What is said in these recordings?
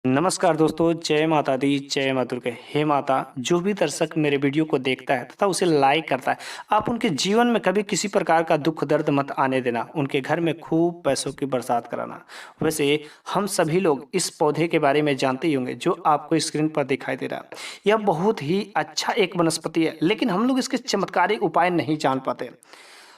नमस्कार दोस्तों, जय माता दी, जय माँ दुर्गे। हे माता, जो भी दर्शक मेरे वीडियो को देखता है तथा उसे लाइक करता है, आप उनके जीवन में कभी किसी प्रकार का दुख दर्द मत आने देना, उनके घर में खूब पैसों की बरसात कराना। वैसे हम सभी लोग इस पौधे के बारे में जानते ही होंगे जो आपको स्क्रीन पर दिखाई दे रहा है। यह बहुत ही अच्छा एक वनस्पति है, लेकिन हम लोग इसके चमत्कारिक उपाय नहीं जान पाते।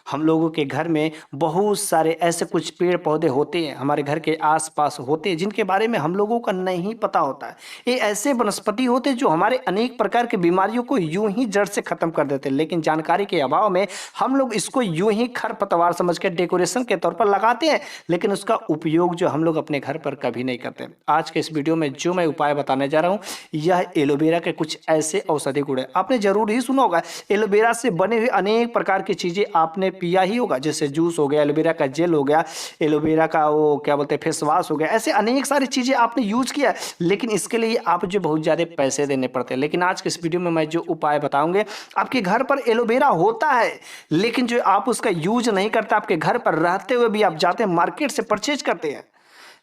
हम लोगों के घर में बहुत सारे ऐसे कुछ पेड़ पौधे होते हैं, हमारे घर के आसपास होते हैं, जिनके बारे में हम लोगों का नहीं पता होता है। ये ऐसे वनस्पति होते हैं जो हमारे अनेक प्रकार की बीमारियों को यूं ही जड़ से खत्म कर देते हैं, लेकिन जानकारी के अभाव में हम लोग इसको यूं ही खरपतवार समझ के डेकोरेशन के तौर पर लगाते हैं, लेकिन उसका उपयोग जो हम लोग अपने घर पर कभी नहीं करते। आज के इस वीडियो में जो मैं उपाय बताने जा रहा हूँ, यह एलोवेरा के कुछ ऐसे औषधि गुण है। आपने जरूर ही सुना होगा, एलोवेरा से बने हुए अनेक प्रकार की चीजें आपने पिया ही होगा, जैसे जूस हो गया, एलोवेरा का जेल हो गया, एलोवेरा का वो क्या बोलते हैं फेस वॉश हो गया। ऐसे अनेक सारी चीजें आपने यूज किया है, लेकिन इसके लिए आप जो बहुत ज्यादा पैसे देने पड़ते हैं। लेकिन आज के इस वीडियो में मैं जो उपाय बताऊंगे, आपके घर पर एलोवेरा होता है, लेकिन जो आप उसका यूज नहीं करते, आपके घर पर रहते हुए भी आप जाते हैं मार्केट से परचेज करते हैं।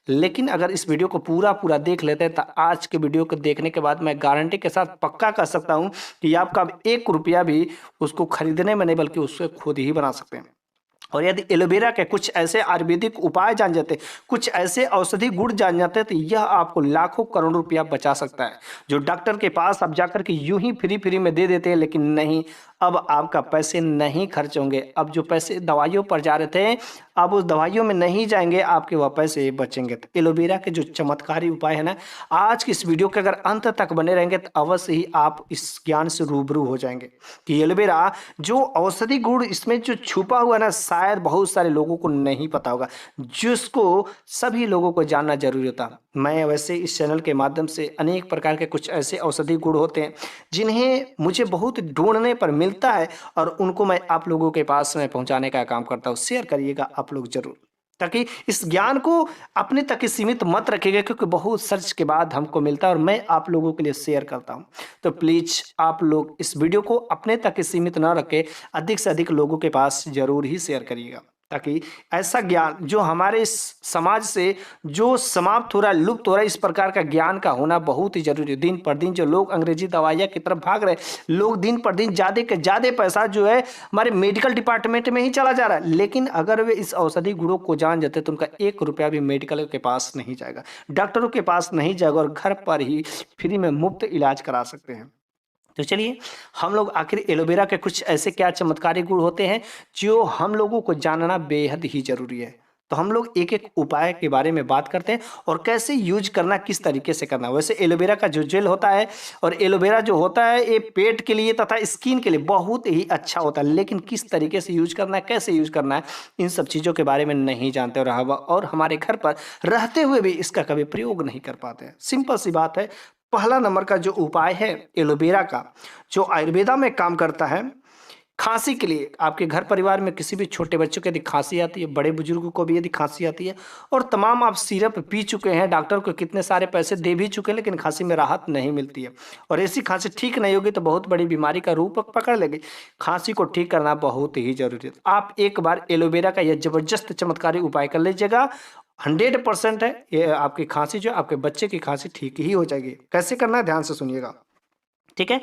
लेकिन अगर इस वीडियो को पूरा पूरा देख लेते हैं तो आज के वीडियो को देखने के बाद मैं गारंटी के साथ पक्का कर सकता हूं कि आपका अब 1 रुपया भी उसको खरीदने में नहीं, बल्कि उससे खुद ही बना सकते हैं। और यदि एलोवेरा के कुछ ऐसे आयुर्वेदिक उपाय जान जाते, कुछ ऐसे औषधि गुण जान जाते, तो यह आपको लाखों करोड़ों रुपया बचा सकता है। जो डॉक्टर के पास आप जाकर के यूं ही फ्री फ्री में दे देते हैं, लेकिन नहीं, अब आपका पैसे नहीं खर्च होंगे। अब जो पैसे दवाइयों पर जा रहे थे, अब उस दवाइयों में नहीं जाएंगे, आपके वह पैसे बचेंगे। तो एलोवेरा के जो चमत्कारी उपाय है ना, आज की इस वीडियो के अगर अंत तक बने रहेंगे तो अवश्य ही आप इस ज्ञान से रूबरू हो जाएंगे कि एलोवेरा जो औषधि गुण इसमें जो छुपा हुआ है ना, शायद बहुत सारे लोगों को नहीं पता होगा, जिसको सभी लोगों को जानना जरूरी होता। मैं वैसे इस चैनल के माध्यम से अनेक प्रकार के कुछ ऐसे औषधि गुण होते हैं जिन्हें मुझे बहुत ढूंढने पर मिलता है, और उनको मैं आप लोगों के पास में पहुंचाने का काम करता हूं। शेयर करिएगा आप लोग जरूर, ताकि इस ज्ञान को अपने तक ही सीमित मत रखिएगा, क्योंकि बहुत सर्च के बाद हमको मिलता है और मैं आप लोगों के लिए शेयर करता हूं। तो प्लीज आप लोग इस वीडियो को अपने तक ही सीमित ना रखें, अधिक से अधिक लोगों के पास जरूर ही शेयर करिएगा, ताकि ऐसा ज्ञान जो हमारे इस समाज से जो समाप्त हो रहा है, लुप्त हो रहा है, इस प्रकार का ज्ञान का होना बहुत ही जरूरी है। दिन पर दिन जो लोग अंग्रेजी दवाइयाँ की तरफ भाग रहे हैं, लोग दिन पर दिन ज्यादा के ज्यादा पैसा जो है हमारे मेडिकल डिपार्टमेंट में ही चला जा रहा है, लेकिन अगर वे इस औषधि गुणों को जान जाते तो उनका 1 रुपया भी मेडिकल के पास नहीं जाएगा, डॉक्टरों के पास नहीं जाएगा, और घर पर ही फ्री में मुफ्त इलाज करा सकते हैं। तो चलिए, हम लोग आखिर एलोवेरा के कुछ ऐसे क्या चमत्कारी गुण होते हैं जो हम लोगों को जानना बेहद ही जरूरी है। तो हम लोग एक एक उपाय के बारे में बात करते हैं और कैसे यूज करना, किस तरीके से करना। वैसे एलोवेरा का जो जेल होता है और एलोवेरा जो होता है, ये पेट के लिए तथा स्किन के लिए बहुत ही अच्छा होता है, लेकिन किस तरीके से यूज करना है, कैसे यूज करना है, इन सब चीज़ों के बारे में नहीं जानते, और हमारे घर पर रहते हुए भी इसका कभी प्रयोग नहीं कर पाते हैं। सिंपल सी बात है, पहला नंबर का जो उपाय है एलोवेरा का, जो आयुर्वेदा में काम करता है, खांसी के लिए। आपके घर परिवार में किसी भी छोटे बच्चों को यदि खांसी आती है, बड़े बुजुर्गों को भी यदि खांसी आती है, और तमाम आप सिरप पी चुके हैं, डॉक्टर को कितने सारे पैसे दे भी चुके हैं, लेकिन खांसी में राहत नहीं मिलती है, और ऐसी खांसी ठीक नहीं होगी तो बहुत बड़ी बीमारी का रूप पकड़ लेगी। खांसी को ठीक करना बहुत ही जरूरी है। आप एक बार एलोवेरा का यह जबरदस्त चमत्कारी उपाय कर लीजिएगा, 100% है ये, आपकी खांसी जो आपके बच्चे की खांसी ठीक ही हो जाएगी। कैसे करना है ध्यान से सुनिएगा, ठीक है।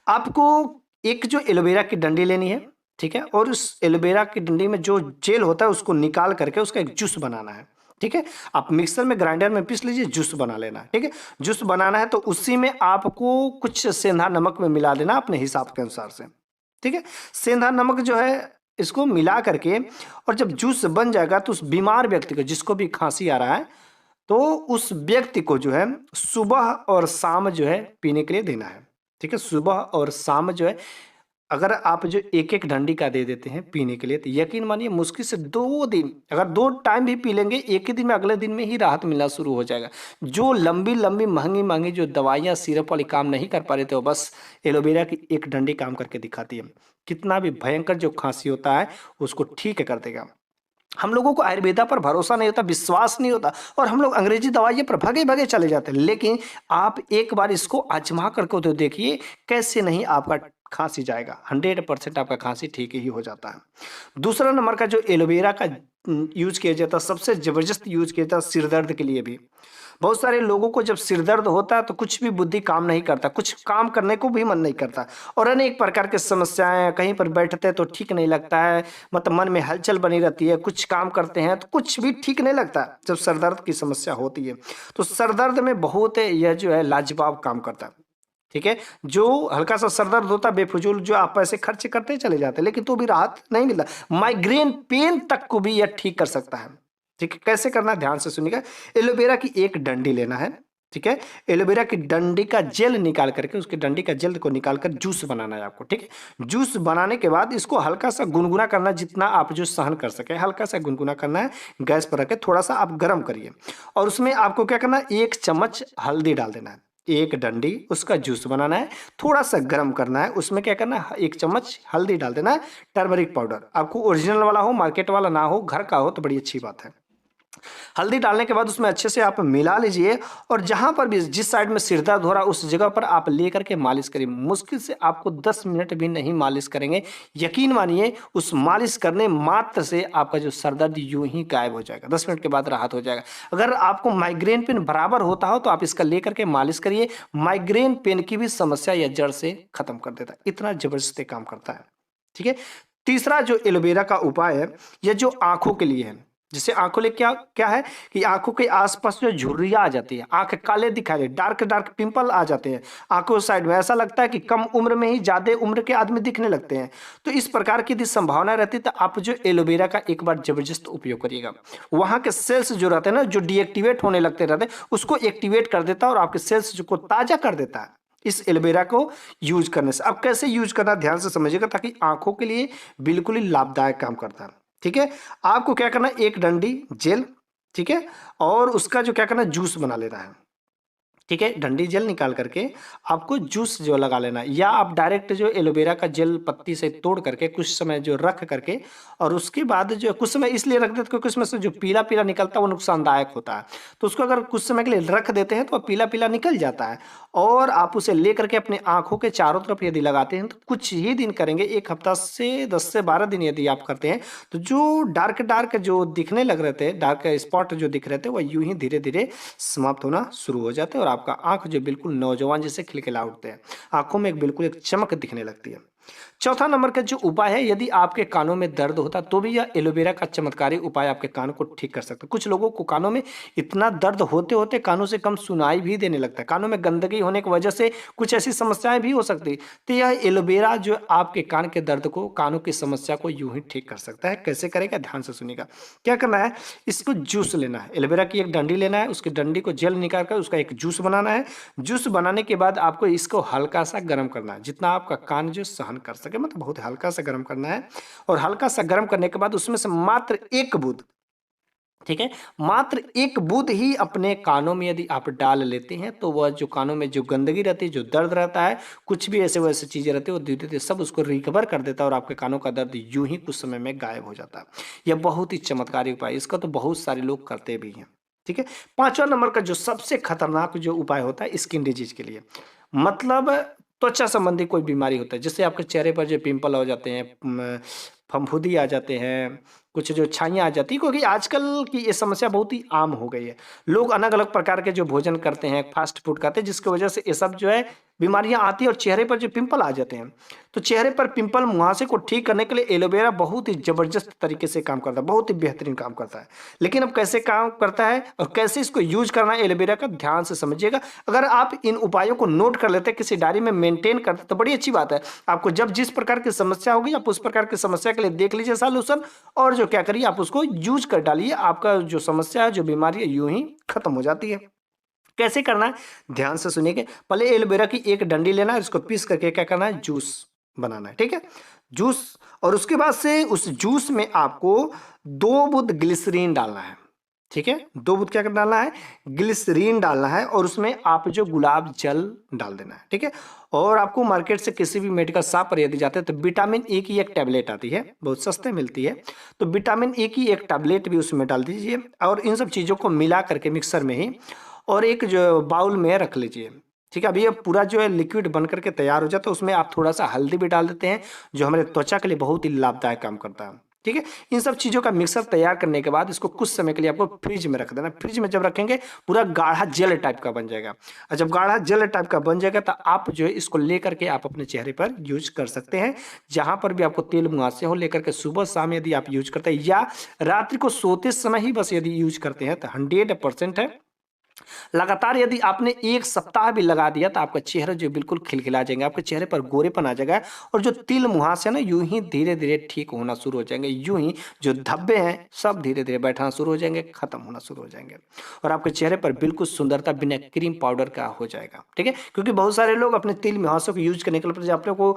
आपको एक जो एलोवेरा की डंडी लेनी है, ठीक है, और उस एलोवेरा की डंडी में जो जेल होता है उसको निकाल करके उसका एक जूस बनाना है, ठीक है। आप मिक्सर में ग्राइंडर में पीस लीजिए, जूस बना लेना है, ठीक है। जूस बनाना है तो उसी में आपको कुछ सेंधा नमक में मिला देना अपने हिसाब के अनुसार से, ठीक है। सेंधा नमक जो है इसको मिला करके, और जब जूस बन जाएगा तो उस बीमार व्यक्ति को, जिसको भी खांसी आ रहा है, तो उस व्यक्ति को जो है सुबह और शाम जो है पीने के लिए देना है, ठीक है। सुबह और शाम जो है, अगर आप जो एक एक डंडी का दे देते हैं पीने के लिए, तो यकीन मानिए मुश्किल से 2 दिन, अगर 2 टाइम भी पी लेंगे एक ही दिन में, अगले दिन में ही राहत मिलना शुरू हो जाएगा। जो लंबी लंबी महंगी महंगी जो दवाइयाँ सिरप वाली काम नहीं कर पा रहे थे, वो बस एलोवेरा की एक डंडी काम करके दिखाती है। कितना भी भयंकर जो खांसी होता है उसको ठीक कर देगा। हम लोगों को आयुर्वेदा पर भरोसा नहीं होता, विश्वास नहीं होता, और हम लोग अंग्रेजी दवाइयों पर भगे भगे चले जाते हैं। लेकिन आप एक बार इसको आजमा करके तो देखिए, कैसे नहीं आपका खांसी जाएगा, 100% आपका खांसी ठीक ही हो जाता है। दूसरा नंबर का जो एलोवेरा का यूज किया जाता है, सबसे जबरदस्त यूज किया जाता है सिर दर्द के लिए भी। बहुत सारे लोगों को जब सिर दर्द होता है तो कुछ भी बुद्धि काम नहीं करता, कुछ काम करने को भी मन नहीं करता और अनेक प्रकार की समस्याएं, कहीं पर बैठते तो ठीक नहीं लगता है, मतलब मन में हलचल बनी रहती है, कुछ काम करते हैं तो कुछ भी ठीक नहीं लगता जब सर दर्द की समस्या होती है। तो सर दर्द में बहुत यह जो है लाजवाब काम करता है। ठीक है, जो हल्का सा सर दर्द होता है बेफिजूल जो आप पैसे खर्च करते चले जाते हैं लेकिन तो भी राहत नहीं मिलता। माइग्रेन पेन तक को भी यह ठीक कर सकता है। ठीक है, कैसे करना है ध्यान से सुनिएगा। एलोवेरा की एक डंडी लेना है। ठीक है, एलोवेरा की डंडी का जेल निकाल करके, उसकी डंडी का जेल को निकाल कर जूस बनाना है आपको। ठीक है, जूस बनाने के बाद इसको हल्का सा गुनगुना करना, जितना आप जो सहन कर सके हल्का सा गुनगुना करना है। गैस पर रखे, थोड़ा सा आप गर्म करिए और उसमें आपको क्या करना है, 1 चम्मच हल्दी डाल देना है। एक डंडी उसका जूस बनाना है, थोड़ा सा गर्म करना है, उसमें क्या करना है, 1 चम्मच हल्दी डाल देना है। टर्मरिक पाउडर आपको ओरिजिनल वाला हो, मार्केट वाला ना हो, घर का हो तो बड़ी अच्छी बात है। हल्दी डालने के बाद उसमें अच्छे से आप मिला लीजिए और जहां पर भी जिस साइड में सिर दर्द हो रहा है उस जगह पर आप लेकर के मालिश करिए। मुश्किल से आपको 10 मिनट भी नहीं मालिश करेंगे, यकीन मानिए उस मालिश करने मात्र से आपका जो सर दर्द यूं ही गायब हो जाएगा, 10 मिनट के बाद राहत हो जाएगा। अगर आपको माइग्रेन पेन बराबर होता हो तो आप इसका लेकर के मालिश करिए, माइग्रेन पेन की भी समस्या या जड़ से खत्म कर देता है, इतना जबरदस्त काम करता है। ठीक है, तीसरा जो एलोवेरा का उपाय है यह जो आंखों के लिए है। जैसे आंखों लिए क्या क्या है कि आंखों के आसपास जो झुर्रियां आ जाती है, आंखें काले दिखाई दे, डार्क डार्क पिंपल आ जाते हैं आंखों साइड में, ऐसा लगता है कि कम उम्र में ही ज्यादा उम्र के आदमी दिखने लगते हैं। तो इस प्रकार की यदि संभावना रहती है तो आप जो एलोवेरा का एक बार जबरदस्त उपयोग करिएगा। वहां के सेल्स जो रहते हैं ना, जो डीएक्टिवेट होने लगते रहते हैं, उसको एक्टिवेट कर देता है और आपके सेल्स को ताजा कर देता है इस एलोवेरा को यूज करने से। अब कैसे यूज करना ध्यान से समझिएगा, ताकि आंखों के लिए बिल्कुल ही लाभदायक काम करता है। ठीक है, आपको क्या करना है, एक डंडी जेल, ठीक है, और उसका जो क्या करना है, जूस बना लेना है। ठीक है, डंडी जेल निकाल करके आपको जूस जो लगा लेना है, या आप डायरेक्ट जो एलोवेरा का जेल पत्ती से तोड़ करके कुछ समय जो रख करके और उसके बाद जो कुछ समय इसलिए रख देते क्योंकि उसमें से जो पीला पीला निकलता है वो नुकसानदायक होता है। तो उसको अगर कुछ समय के लिए रख देते हैं तो पीला पीला निकल जाता है और आप उसे लेकर के अपने आंखों के चारों तरफ यदि लगाते हैं तो कुछ ही दिन करेंगे, 1 हफ्ता से 10 से 12 दिन यदि आप करते हैं तो जो डार्क डार्क जो दिखने लग रहे थे, डार्क स्पॉट जो दिख रहे थे, वह यूं ही धीरे धीरे समाप्त होना शुरू हो जाते हैं और आपका आंख जो बिल्कुल नौजवान जैसे खिलखिला उठते हैं, आंखों में बिल्कुल एक चमक दिखने लगती है। चौथा नंबर का जो उपाय है, यदि आपके कानों में दर्द होता तो भी यह एलोवेरा का चमत्कारी उपाय आपके कानों को ठीक कर सकता है। कुछ लोगों को कानों में इतना दर्द होते होते कानों से कम सुनाई भी देने लगता है, कानों में गंदगी होने की वजह से कुछ ऐसी समस्याएं भी हो सकती। तो यह एलोवेरा जो आपके कान के दर्द को, कानों की समस्या को यूं ही ठीक कर सकता है। कैसे करेगा ध्यान से सुनिएगा। क्या करना है, इसको जूस लेना है, एलोवेरा की एक डंडी लेना है, उसकी डंडी को जेल निकाल कर उसका एक जूस बनाना है। जूस बनाने के बाद आपको इसको हल्का सा गर्म करना है, जितना आपका कान जो सहन कर सके, मतलब बहुत हल्का सा गर्म करना है। और हल्का सा गर्म करने के बाद उसमें से मात्र 1 बूंद, ठीक है, मात्र 1 बूंद ही अपने कानों में यदि आप डाल लेते हैं तो वह जो कानों में जो गंदगी रहती है, जो दर्द रहता है, कुछ भी ऐसे वैसे चीजें रहती है, वो धीरे धीरे सब उसको रिकवर कर देता है और आपके कानों का दर्द यूं ही कुछ समय में गायब हो जाता है। यह बहुत ही चमत्कारी उपाय, इसका तो बहुत सारे लोग करते भी हैं। ठीक है, पांचवा नंबर का जो सबसे खतरनाक जो उपाय होता है स्किन डिजीज के लिए, मतलब त्वचा संबंधी कोई बीमारी होता है, जैसे आपके चेहरे पर जो पिंपल हो जाते हैं, फफूंदी आ जाते हैं, कुछ जो छाइयाँ आ जाती है, क्योंकि आजकल की ये समस्या बहुत ही आम हो गई है। लोग अलग अलग प्रकार के जो भोजन करते हैं, फास्ट फूड खाते हैं, जिसकी वजह से ये सब जो है बीमारियां आती है और चेहरे पर जो पिंपल आ जाते हैं। तो चेहरे पर पिंपल, मुहासे को ठीक करने के लिए एलोवेरा बहुत ही जबरदस्त तरीके से काम करता है, बहुत ही बेहतरीन काम करता है। लेकिन अब कैसे काम करता है और कैसे इसको यूज करना है एलोवेरा का, ध्यान से समझिएगा। अगर आप इन उपायों को नोट कर लेते हैं, किसी डायरी में मेंटेन करते तो बड़ी अच्छी बात है। आपको जब जिस प्रकार की समस्या होगी आप उस प्रकार की समस्या के लिए देख लीजिए सॉल्यूशन, और जो क्या करिए आप उसको यूज कर डालिए, आपका जो समस्या है, जो बीमारी है, यूं ही खत्म हो जाती है। कैसे करना है ध्यान से सुनिए। पहले एलोवेरा की एक डंडी लेना है, इसको पीस करके क्या करना है, जूस बनाना है। ठीक है, जूस, और उसके बाद से उस जूस में आपको 2 बूंद ग्लिसरीन डालना है। ठीक है, 2 बूंद क्या कर डालना है, ग्लिसरीन डालना है, और उसमें आप जो गुलाब जल डाल देना है। ठीक है, और आपको मार्केट से किसी भी मेडिकल शॉप पर यदि जाते हैं तो विटामिन ए की एक टैबलेट आती है, बहुत सस्ते मिलती है, तो विटामिन ए की एक टैबलेट भी उसमें डाल दीजिए और इन सब चीज़ों को मिला करके मिक्सर में ही और एक जो बाउल में रख लीजिए। ठीक है, अभी ये पूरा जो है लिक्विड बन करके तैयार हो जाता है, उसमें आप थोड़ा सा हल्दी भी डाल देते हैं, जो हमारे त्वचा के लिए बहुत ही लाभदायक काम करता है। ठीक है। इन सब चीज़ों का मिक्सर तैयार करने के बाद इसको कुछ समय के लिए आपको फ्रिज में रख देना। फ्रिज में जब रखेंगे पूरा गाढ़ा जेल टाइप का बन जाएगा, और जब गाढ़ा जेल टाइप का बन जाएगा तो आप जो है इसको लेकर के आप अपने चेहरे पर यूज कर सकते हैं। जहां पर भी आपको तेल मुहासे हो, लेकर के सुबह शाम यदि आप यूज करते हैं या रात्रि को सोते समय ही बस यदि यूज करते हैं तो 100% है। लगातार यदि आपने 1 सप्ताह भी लगा दिया तो आपका चेहरा जो बिल्कुल खिलखिला जाएंगे, आपके चेहरे पर गोरेपन आ जाएगा, और जो तिल मुहासे ना यूं ही धीरे धीरे ठीक होना शुरू हो जाएंगे। यूं ही जो धब्बे हैं सब धीरे धीरे बैठना शुरू हो जाएंगे, खत्म होना शुरू हो जाएंगे, और आपके चेहरे पर बिल्कुल सुंदरता बिना क्रीम पाउडर का हो जाएगा। ठीक है, क्योंकि बहुत सारे लोग अपने तिल मुहासों को यूज करने के लिए आप लोग को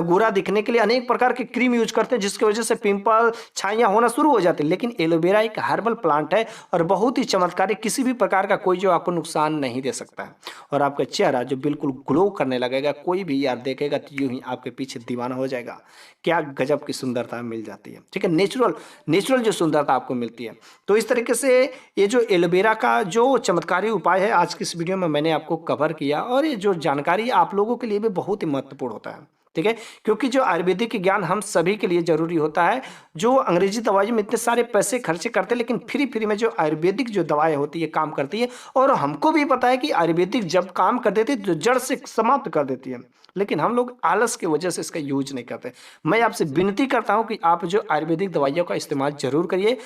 गोरा दिखने के लिए अनेक प्रकार के क्रीम यूज करते हैं, जिसकी वजह से पिंपल छाइयां होना शुरू हो जाती है। लेकिन एलोवेरा एक हर्बल प्लांट है और बहुत ही चमत्कारी, किसी भी प्रकार का कोई जो आपको नुकसान नहीं दे सकता है, और आपका चेहरा जो बिल्कुल ग्लो करने लगेगा। कोई भी यार देखेगा तो यूं ही आपके पीछे दीवाना हो जाएगा। क्या गजब की सुंदरता मिल जाती है। ठीक है, नेचुरल नेचुरल जो सुंदरता आपको मिलती है। तो इस तरीके से ये जो एलोवेरा का जो चमत्कारी उपाय है आज की इस वीडियो में मैंने आपको कवर किया, और ये जो जानकारी आप लोगों के लिए भी बहुत ही महत्वपूर्ण होता है। ठीक है, क्योंकि जो आयुर्वेदिक ज्ञान हम सभी के लिए जरूरी होता है। जो अंग्रेजी दवाई में इतने सारे पैसे खर्चे करते हैं, लेकिन फ्री फ्री में जो आयुर्वेदिक जो दवाएं होती है काम करती है, और हमको भी पता है कि आयुर्वेदिक जब काम कर देती है तो जड़ से समाप्त कर देती है, लेकिन हम लोग आलस की वजह से इसका यूज नहीं करते। मैं आपसे विनती करता हूं कि आप जो आयुर्वेदिक दवाइयों का इस्तेमाल जरूर करिए,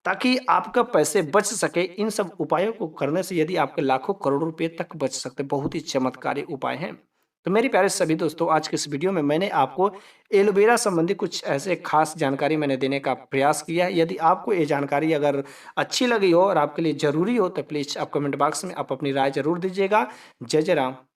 ताकि आपका पैसे बच सके। इन सब उपायों को करने से यदि आपके लाखों करोड़ों रुपए तक बच सकते, बहुत ही चमत्कारी उपाय हैं। तो मेरे प्यारे सभी दोस्तों, आज के इस वीडियो में मैंने आपको एलोवेरा संबंधी कुछ ऐसे खास जानकारी मैंने देने का प्रयास किया है। यदि आपको ये जानकारी अगर अच्छी लगी हो और आपके लिए ज़रूरी हो तो प्लीज़ आप कमेंट बॉक्स में आप अपनी राय ज़रूर दीजिएगा। जय जय राम।